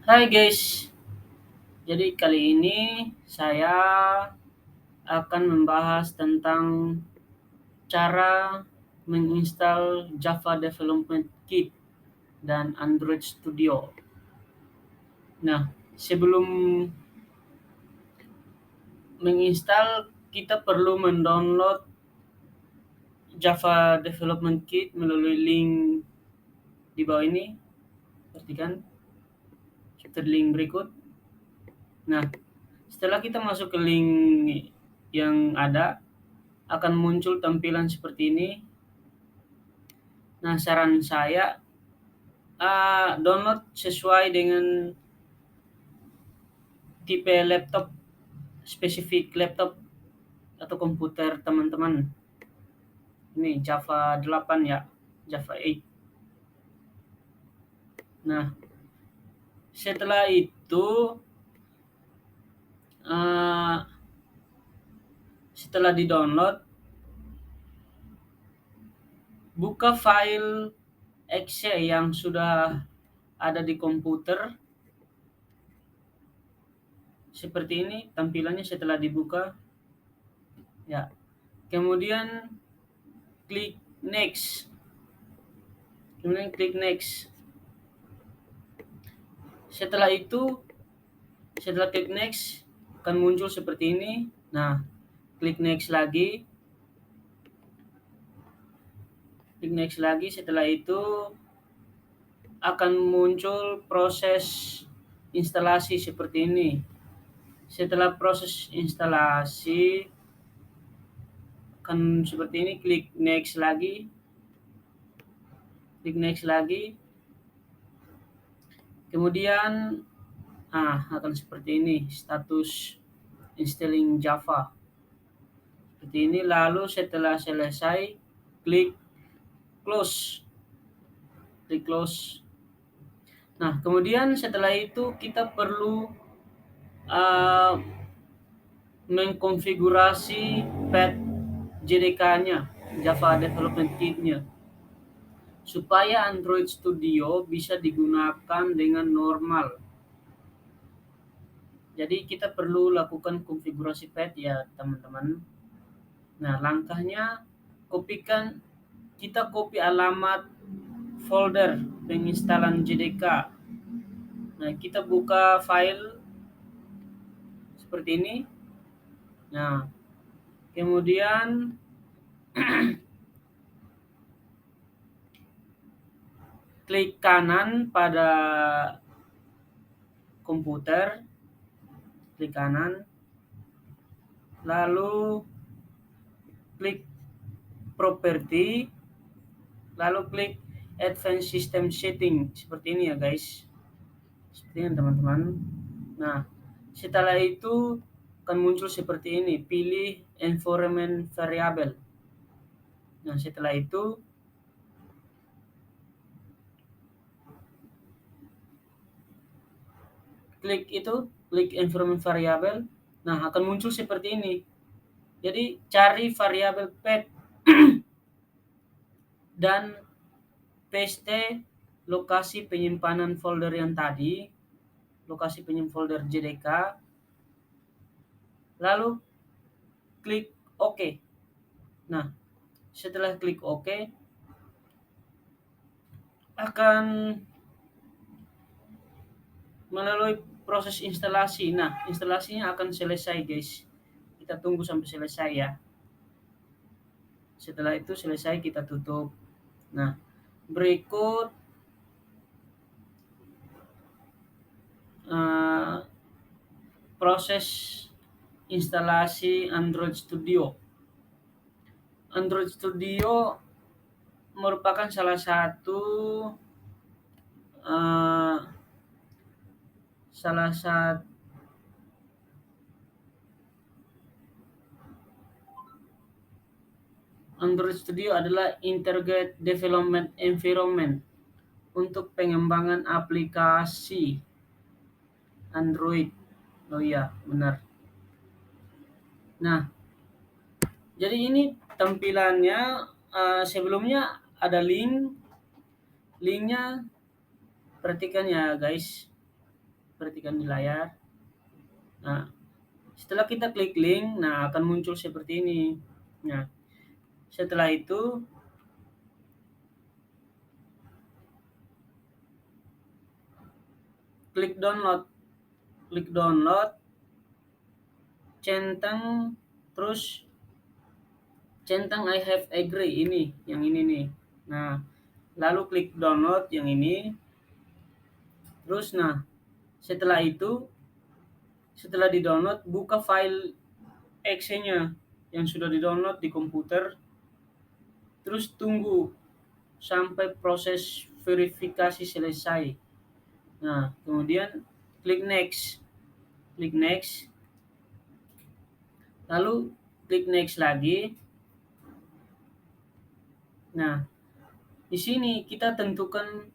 Hai guys, jadi kali ini saya akan membahas tentang cara menginstal Java Development Kit dan Android Studio. Nah, sebelum menginstal, kita perlu mendownload Java Development Kit melalui link di bawah ini. Perhatikan, seperti link berikut. Nah, setelah kita masuk ke link yang ada, akan muncul tampilan seperti ini. Nah, saran saya download sesuai dengan tipe laptop, spesifik laptop atau komputer teman-teman. Ini Java 8 ya, Java 8. Nah, setelah itu uh, setelah di-download, buka file exe yang sudah ada di komputer. Seperti ini tampilannya setelah dibuka. Ya. Kemudian klik next. Kemudian klik next. Setelah itu, setelah klik next akan muncul seperti ini. Nah, klik next lagi. Klik next lagi. Setelah itu akan muncul proses instalasi seperti ini. Setelah proses instalasi akan seperti ini, klik next lagi. Klik next lagi. Kemudian akan seperti ini status installing Java. Seperti ini, lalu setelah selesai klik close. Klik close. Nah, kemudian setelah itu kita perlu uh, mengkonfigurasi path JDK-nya, Java Development Kit-nya, supaya Android Studio bisa digunakan dengan normal. Jadi kita perlu lakukan konfigurasi path ya teman-teman. Nah, langkahnya kita copy alamat folder penginstalan JDK. Nah, kita buka file seperti ini. Nah, kemudian klik kanan pada komputer, klik kanan, lalu klik property, lalu klik advanced system setting. Seperti ini ya guys, seperti ini teman-teman. Nah, setelah itu akan muncul seperti ini, pilih environment variable. Nah, setelah itu klik environment variable. Nah, akan muncul seperti ini. Jadi cari variabel path dan paste lokasi penyimpanan folder yang tadi, lokasi penyimpanan folder JDK, lalu klik OK. Nah, setelah klik OK, akan melalui proses instalasi. Nah, instalasinya akan selesai guys. Kita tunggu sampai selesai ya. Setelah itu selesai, kita tutup. Nah, berikut proses instalasi Android Studio. Android Studio merupakan salah satu Android Studio adalah integrated development environment untuk pengembangan aplikasi Android. Oh iya, benar. Nah, jadi ini tampilannya. Sebelumnya ada linknya, perhatikan ya guys. perhatikan di layar. Nah, setelah kita klik link, nah akan muncul seperti ini. Nah, setelah itu klik download, centang, terus centang I have agree ini, yang ini nih. Nah, lalu klik download yang ini. Terus nah, setelah itu setelah di-download, buka file exe-nya yang sudah di-download di komputer. Terus tunggu sampai proses verifikasi selesai. Nah, kemudian klik next. Klik next. Lalu klik next lagi. Nah, di sini kita tentukan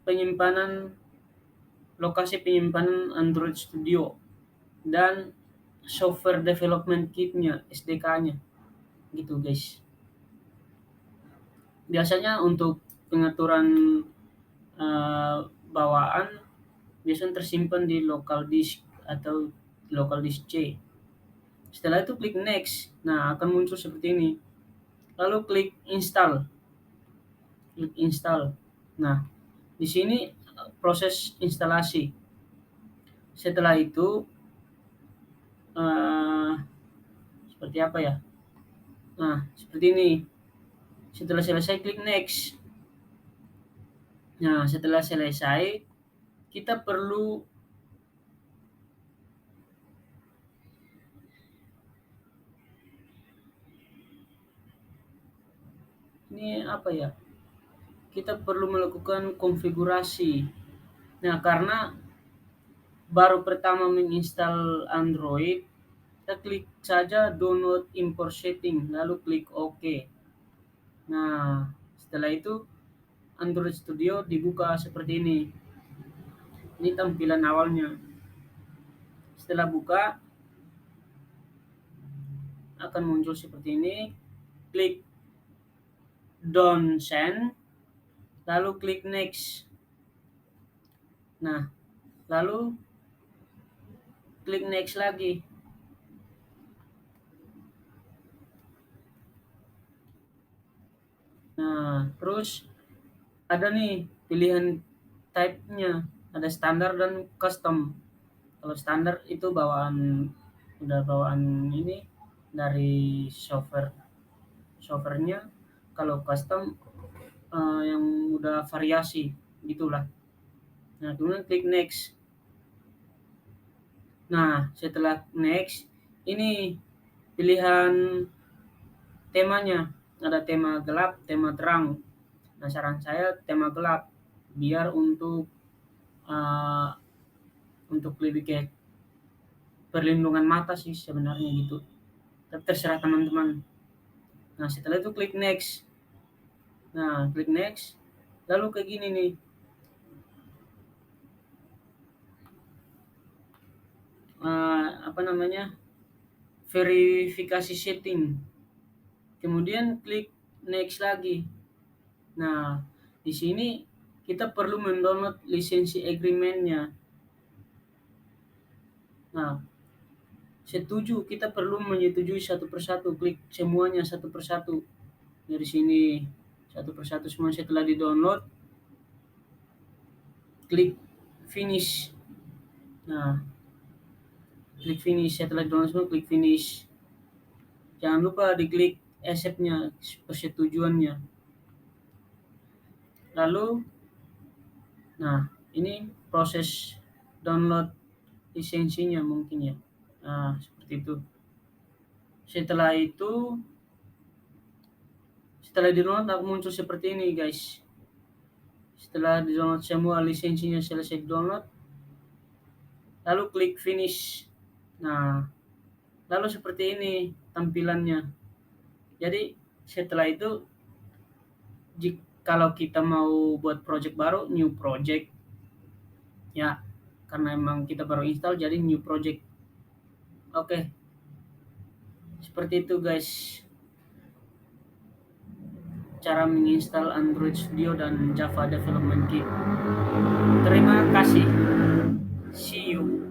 lokasi penyimpanan Android Studio dan software development kit-nya, SDK-nya. Gitu, guys. Biasanya untuk pengaturan bawaan biasanya tersimpan di local disk atau local disk C. Setelah itu klik next. Nah, akan muncul seperti ini. Lalu klik install. Klik install. Nah, di sini proses instalasi. Setelah itu seperti apa ya? Nah, seperti ini. Setelah selesai klik next. Nah, setelah selesai kita perlu ini apa ya? Kita perlu melakukan konfigurasi. Nah, karena baru pertama menginstal Android, kita klik saja download import setting, lalu klik OK. Nah, setelah itu Android Studio dibuka seperti ini. Ini tampilan awalnya. Setelah buka, akan muncul seperti ini. Klik Don't Send, lalu klik Next. Nah, lalu klik Next lagi. Nah, terus ada nih pilihan type-nya, ada standar dan custom. Kalau standar itu udah bawaan ini dari softwarenya. Kalau custom yang udah variasi gitulah. Nah, kemudian klik next. Nah, setelah next, ini pilihan temanya. Ada tema gelap, tema terang. Nah, saran saya tema gelap biar uh, untuk lebih ke perlindungan mata sih sebenarnya gitu. Tapi terserah teman-teman. Nah, setelah itu klik next. Nah, klik next. Lalu kayak gini nih. Apa namanya? Verifikasi setting. Kemudian klik next lagi. Nah, di sini kita perlu mendownload lisensi agreement-nya. Nah, setuju, kita perlu menyetujui satu persatu, klik semuanya satu persatu. Dari sini satu persatu semua. Setelah di-download, klik finish. Nah, klik finish. Setelah di-download semua, klik finish. Jangan lupa diklik accept-nya, persetujuannya. Lalu, nah ini proses download lisensinya mungkin ya. Nah, seperti itu. Setelah di-download akan muncul seperti ini, guys. Setelah di-download semua lisensinya selesai di-download, lalu klik finish. Nah, lalu seperti ini tampilannya. Jadi setelah itu kalau kita mau buat project baru, new project ya, karena emang kita baru install jadi new project. Oke. Seperti itu, guys. Cara menginstal Android Studio dan Java Development Kit. Terima kasih. See you.